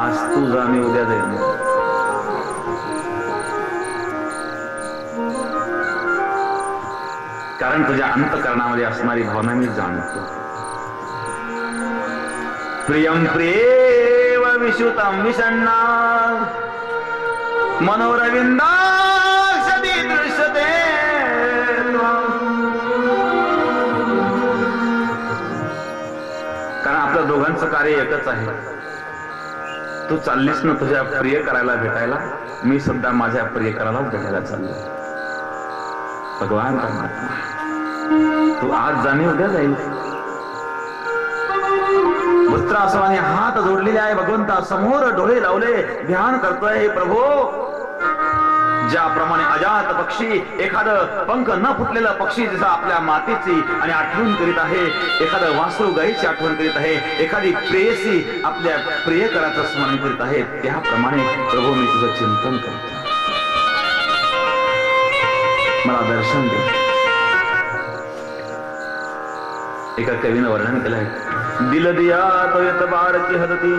आज तू जा मी उद्या जाईल. कारण तुझ्या अंतःकरणामध्ये असणारी भावना मी जाणतो. प्रियम प्रियेव विश्रुतं विषण्णा मनोरविंदाक्षती दृश्यते. कारण आपल्या दोघांचं कार्य एकच आहे. तू चाललीस ना तुझ्या प्रियकराला भेटायला, मी सुद्धा माझ्या प्रियकराला भेटायला चाललो. भगवान परमात्मा तू आज जाणे उद्या जाईल. वस्त्रासवाने हात जोडलेले आहे. भगवंता समोर डोळे लावले ध्यान करतोय. हे प्रभो, ज्याप्रमाणे अजात पक्षी एखादं पंख न फुटलेला पक्षी जसा आपल्या मातेची आणि आठवण करीत आहे, एखादं वासरू गायीची आठवण करीत आहे, एखादी प्रेयसी आपल्या प्रियकराचं स्मरण करीत आहे, त्याप्रमाणे प्रभू मी तुझं चिंतन करतो. मला दर्शन दे. एका कवीनं वर्णन केलं आहे. दिल दिया तो येत बारची हदती.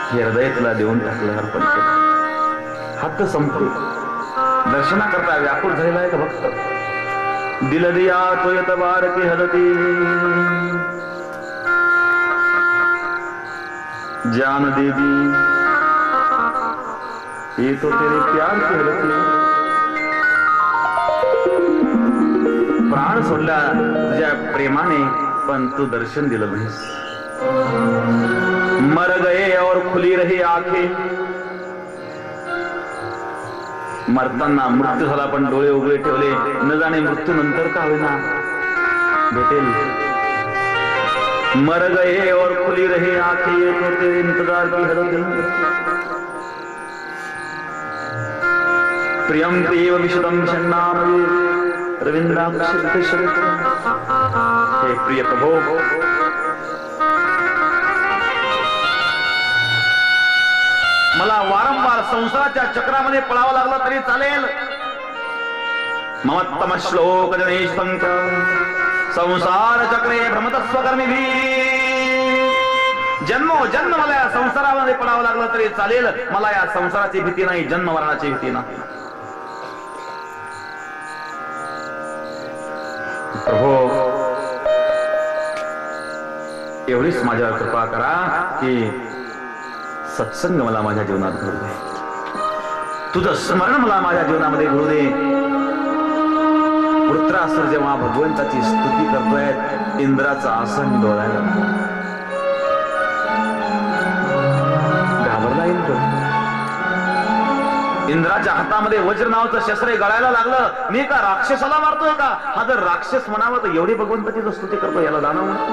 हे हृदय तुला देऊन टाकलं, अर्पण केलं. हद्द संपली. दर्शनाकरता व्याकुळ झालेला आहे का भक्त. दिल दिया तो येत बारची हदती. जान देवी ये तो तेरे प्यार की हदती. प्राण सोडला तुझ्या प्रेमाने, पण तू दर्शन दिलं नाहीस. मर गए और खुली रही आंखें. मरताना मृत्यू झाला पण डोळे उघडे ठेवले. न जाणे मृत्यू नंतर का होईना भेटेल. मर गए और खुली रही आंखें, ये तो तेरे इंतजार की हदती. प्रियम प्रियव विशुद्धं षण्णामये रवींद्राक्ष. हे प्रिय प्रभो, मला वारंवार संसाराच्या चक्रामध्ये पळावं लागलं तरी चालेल. ममत्तम श्लोक जनेश पंक संसार चक्रे भ्रमत स्वकर्मीभी. जन्मोजन्म मला या संसारामध्ये पळावं लागलं तरी चालेल. मला या संसाराची भीती नाही, जन्म मरणाची भीती नाही. प्रभो, एवढीच माझ्यावर कृपा करा की सत्संग मला माझ्या जीवनात घडू दे. तुझं स्मरण मला माझ्या जीवनामध्ये घडू दे. वृत्रासुर जेव्हा भगवंताची स्तुती करतोय, इंद्राचं आसन डोळायला घाबरला इंद्र. इंद्राच्या हातामध्ये वज्र नावाचं शस्त्र गळायला लागलं. मी का राक्षसाला मारतोय का? हा जर राक्षस म्हणावं तर एवढी भगवंताची जो स्तुती करतो याला दानव म्हणतो.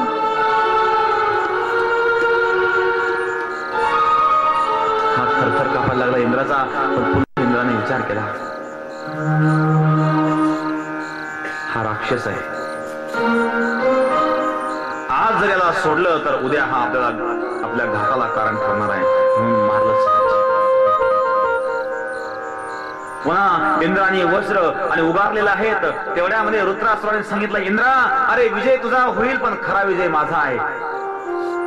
हा थरथर कापायला लागला इंद्राचा. पण पुन्हा इंद्राने विचार केला, हा राक्षस आहे. आज जर याला सोडलं तर उद्या हा आपल्या घाताला कारण ठरणार आहे, म्हणून मारलंच. पुन्हा इंद्राने वज्र आणि उगारलेला आहेत. तेवढ्यामध्ये रुद्रासुराने सांगितलं, इंद्रा, अरे विजय तुझा होईल पण खरा विजय माझा आहे.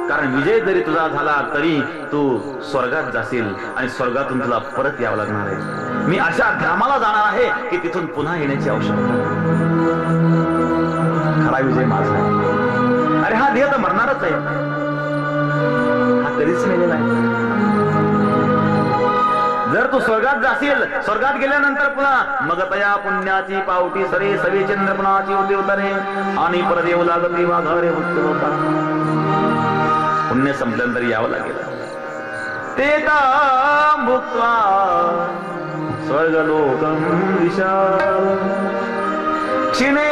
कारण विजय जरी तुझा झाला तरी तू स्वर्गात जाशील आणि स्वर्गातून तुला परत यावं लागणार आहे. मी अशा धामाला जाणार आहे की तिथून पुन्हा येण्याची आवश्यकता. खरा विजय माझा आहे. अरे हा देह तर मरणारच आहे, हा कधीच मेलेला आहे. जर तू स्वर्गात जाशील, स्वर्गात गेल्यानंतर पुन्हा मग तया पुण्याची पावटी सरे सवे चंद्रपणाची उदे उतरे आणि परत येऊ लागली वाघारे होता. पुण्य संपल्यानंतर यावं लागेल. ते भुक्त्वा स्वर्गलोकं विशाल क्षिणे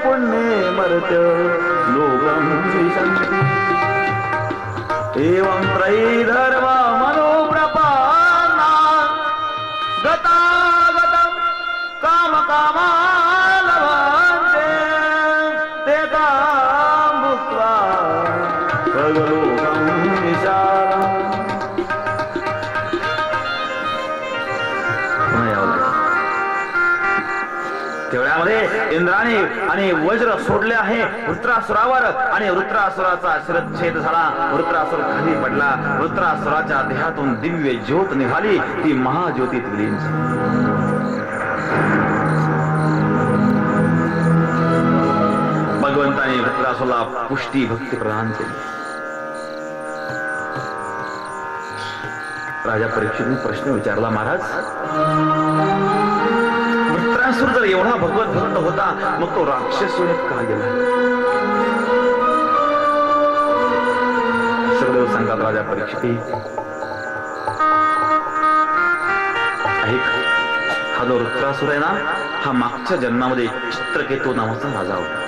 पुण्ये मर्त्य लोकं विशन्ति. एवं त्रैधर्म मनोप्रपन्ना गतागतं कामकामा लभन्ते. ते भुक्त्वा स्वर्गलोकं विशाल. तेवढ्यामध्ये इंद्राने आणि वज्र सोडले आहे वृत्रासुरावर आणि वृत्रासुराचा शिरच्छेद झाला. वृत्रासुर खाली पडला. वृत्रासुराच्या देहातून दिव्य ज्योत निघाली. ती महाज्योतीत विलीन झाली. भगवंताने वृत्रासुराला पुष्टी भक्ती प्रदान केली. राजा परीक्षितने प्रश्न विचारला, महाराज वृत्रासुर जर एवढा भगवत भक्त होता मग तो राक्षस योनीत का गेला? सगळे सांगतात, राजा परीक्षित हा जो वृत्रासुर आहे ना, हा मागच्या जन्मामध्ये चित्रकेतू नावाचा राजा होता.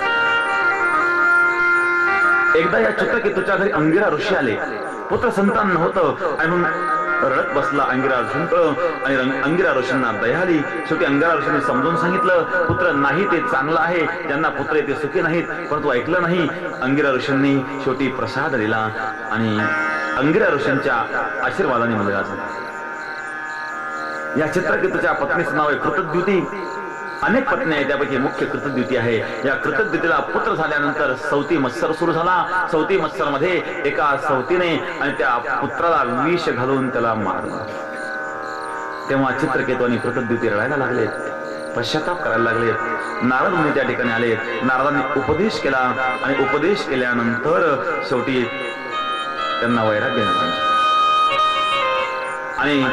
एकदा या चित्रकेतूच्या घरी अंगिरा ऋषी आले. पुत्र संतान नव्हतं आणि म्हणून रडत बसला अंगिरा ऋषींकडे आणि अंगिरा ऋषींना दया आली. शेवटी अंगिरा ऋषींनी समजून सांगितलं, पुत्र नाही ते चांगलं आहे, ज्यांना पुत्र आहे ते सुखी नाहीत. परंतु ऐकलं नाही. अंगिरा ऋषींनी शेवटी प्रसाद दिला आणि अंगिरा ऋषींच्या आशीर्वादाने मुलगा झाला. या चित्रकेतूच्या पत्नीचं नाव आहे कृतद्युती. अनेक पत्नी आहेत, त्यापैकी मुख्य कृतद्युती आहे. या कृतद्युतीला पुत्र झाल्यानंतर सौती मत्सर सुरू झाला. सौती मत्सर मध्ये एका सौतीने आणि त्या पुत्राला विष घालून त्याला मारलं. तेव्हा चित्रकेतू आणि कृतद्युती रडायला लागले, पश्चाताप करायला लागले. नारद मुनी त्या ठिकाणी आले. नारदांनी उपदेश केला आणि उपदेश केल्यानंतर शेवटी त्यांना वैराग्य निर्माण आणि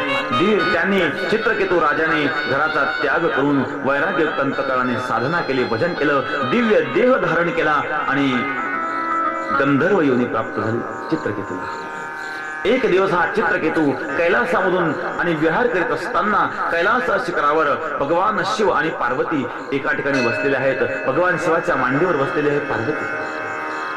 त्यांनी चित्रकेतू राजाने घराचा त्याग करून वैराग्य अंतःकरणाने साधना केली, भजन केलं, दिव्य देह धारण केला आणि गंधर्व योनी प्राप्त झाली चित्रकेतूला. एक दिवस हा चित्रकेतू कैलासामधून आणि विहार करीत असताना कैलास शिखरावर भगवान शिव आणि पार्वती एका ठिकाणी बसलेले आहेत. भगवान शिवाच्या मांडीवर बसलेले आहे पार्वती.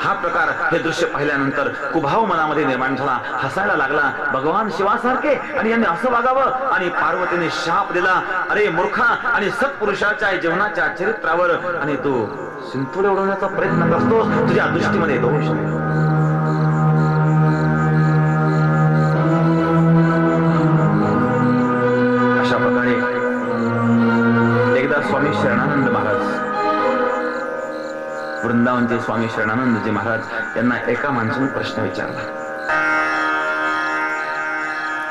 हा प्रकार, हे दृश्य पाहिल्यानंतर कुभाव मनामध्ये निर्माण झाला. हसायला लागला, भगवान शिवासारखे आणि यांनी असं वागावं. आणि पार्वतीने शाप दिला, अरे मूर्खा आणि सत्पुरुषाच्या जीवनाच्या चरित्रावर आणि तू शिंतोडे उडवण्याचा प्रयत्न करतोस, तुझ्या दृष्टीमध्ये दोष आहे. अशा प्रकारे एकदा स्वामी शरणानंद महाराज, वृंदावनचे स्वामी शरणानंदजी महाराज यांना एका माणसाने प्रश्न विचारला.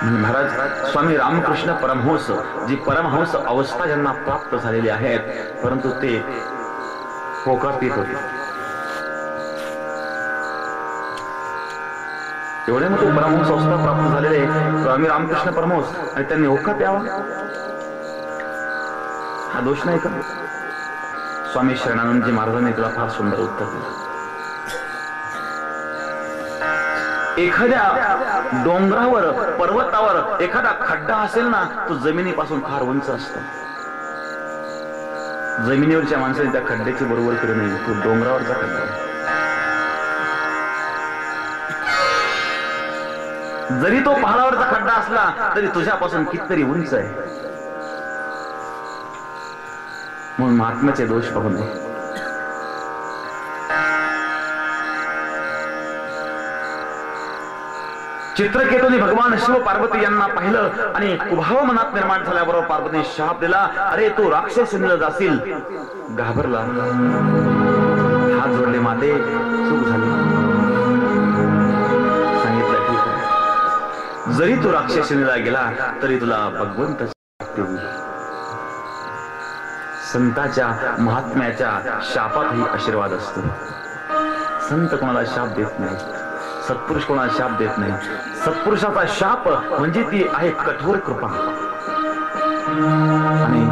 महाराज, स्वामी रामकृष्ण परमहंस, जी परमहंस अवस्था ज्यांना प्राप्त झालेली आहेत, परंतु ते होका पित होते. एवढे मोठे परमहंस अवस्था प्राप्त झालेले स्वामी रामकृष्ण परमहंस आणि त्यांनी होका प्यावा, हा दोष नाही का? स्वामी शरणानंदजी महाराजांनी त्याला फार सुंदर उत्तर दिलं. एखाद्या डोंगरावर, पर्वतावर एखादा खड्डा असेल ना, तो जमिनीपासून फार उंच असतो. जमिनीवरच्या माणसाने त्या खड्ड्याची बरोबर केली नाही, तो डोंगरावरचा खड्डा आहे. जरी तो पहाडावरचा खड्डा असला तरी तुझ्यापासून कितीतरी उंच आहे. म्हणून महात्म्याचे दोष पाहू नये. चित्रकेतूने भगवान शिव पार्वती यांना पाहिलं आणि कुभाव मनात निर्माण झाल्याबरोबर पार्वतीने शाप दिला, अरे तू राक्षसीला जाशील. घाबरला, हात जोडले, माते चूक झाली. सांगितलं, ठीक आहे, जरी तू राक्षसीला गेला तरी तुला भगवंत प्राप्ती होईल. संताच्या महात्म्याच्या शापातही आशीर्वाद असतो. संत कोणाला शाप देत नाही, सत्पुरुष कोणाला शाप देत नाही. सत्पुरुषाचा शाप म्हणजे ती आहे कठोर कृपा. आणि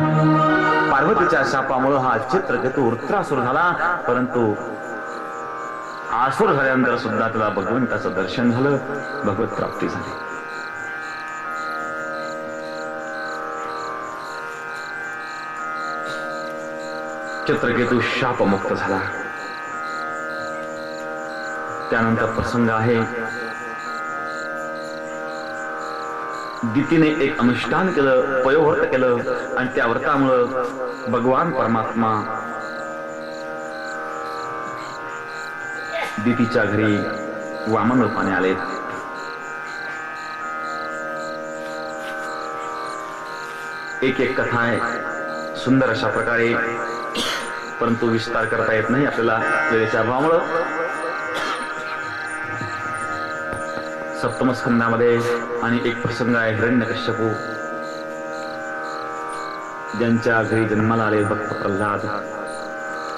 पार्वतीच्या शापामुळे हा चित्रकेतू वृत्रासुर झाला, परंतु आसुर झाल्यानंतर सुद्धा त्याला भगवंताचं दर्शन झालं, भगवत प्राप्ती झाली. चित्रकेतू शापमुक्त झाला. त्यानंतर प्रसंग आहे, दितीने एक अनुष्ठान केलं, पयोव्रत केलं आणि त्या व्रतामुळं भगवान परमात्मा दितीच्या घरी वामन रूपाने आले. एक एक कथा आहे सुंदर अशा प्रकारे परंतु विस्तार करता येत नाही आपल्याला वेळेच्या अभावामुळं. सप्तम स्कंदामध्ये आणि एक प्रसंग आहे, हिरण्यकश्यपू ज्यांच्या घरी जन्माला आले भक्त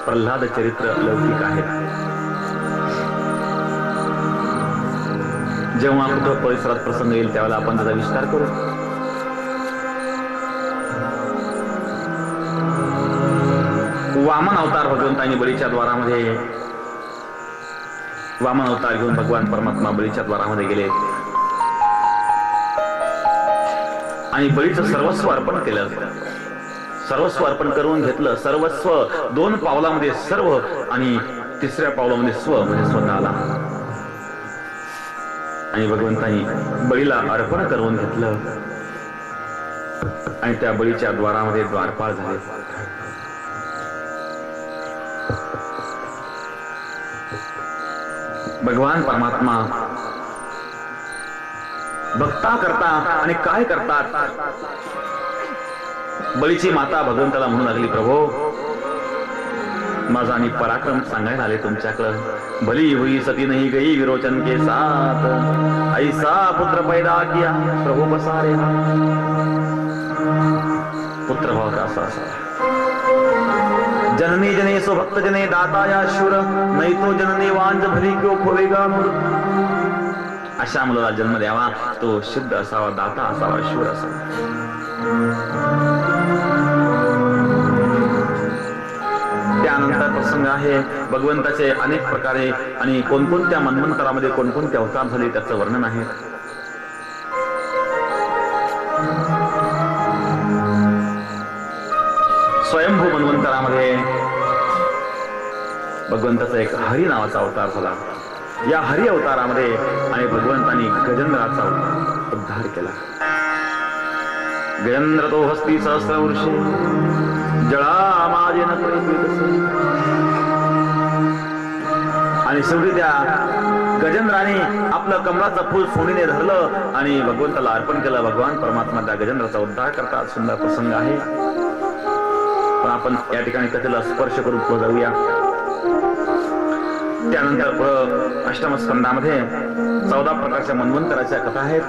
प्रल्हाद चरित्र अलौकिक आहे. जेव्हा कुठं परिसरात प्रसंग येईल त्यावेळेला आपण त्याचा विस्तार करू. वामन अवतार भगवंतांनी बळीच्या द्वारामध्ये वामन अवतार घेऊन भगवान परमात्मा बळीच्या द्वारामध्ये गेले आणि बळीचं सर्वस्व अर्पण केलं. सर्वस्व अर्पण करून घेतलं. सर्वस्व 2 पावलामध्ये सर्व आणि 3ऱ्या पावलामध्ये स्व म्हणजे स्वतःला. आणि भगवंतांनी बळीला अर्पण करून घेतलं आणि त्या बळीच्या द्वारामध्ये द्वारपाळ झाले. भगवान परमात्मा भक्ता करता आणि काय करतात. बळीची माता भगवंताला म्हणू लागली, प्रभो माझा आणि पराक्रम सांगायला आले तुमच्याकडं. भली हुई सती नहीं गई विरोचन के साथ, ऐसा पुत्र पैदा किया प्रभु बसारे. पुत्र भाव का असा जननी जने सो भक्त जने दाता या शूर, नहीं तो जननी वांज भली क्यों खोवेगा. अशा मुलाला जन्म द्यावा, तो शुद्ध असावा, दाता असावा, शूर असावा. त्यानंतर प्रसंग आहे भगवंताचे अनेक प्रकारे आणि कोणकोणत्या मन्वंतरामध्ये कोणकोणते अवतार झाले त्याचं वर्णन आहे. स्वयंभू मन्वंतरामध्ये भगवंताचा एक हरी नावाचा अवतार झाला. या हरी अवतारामध्ये आणि भगवंतांनी गजेंद्राचा उद्धार केला. गजेंद्र तो हस्ती सहस्र वर्षे जळा माझे न आणि शेवटी त्या गजेंद्राने आपलं कमळाचं फूल सोनीने धरलं आणि भगवंताला अर्पण केलं. भगवान परमात्मा त्या गजेंद्राचा उद्धार करतात. सुंदर प्रसंग आहे. पण आपण या ठिकाणी कथेला स्पर्श करून पुढे जाऊया. त्यानंतर अष्टम स्कंदामध्ये 14 प्रकारच्या मन्वंतराच्या कथा आहेत.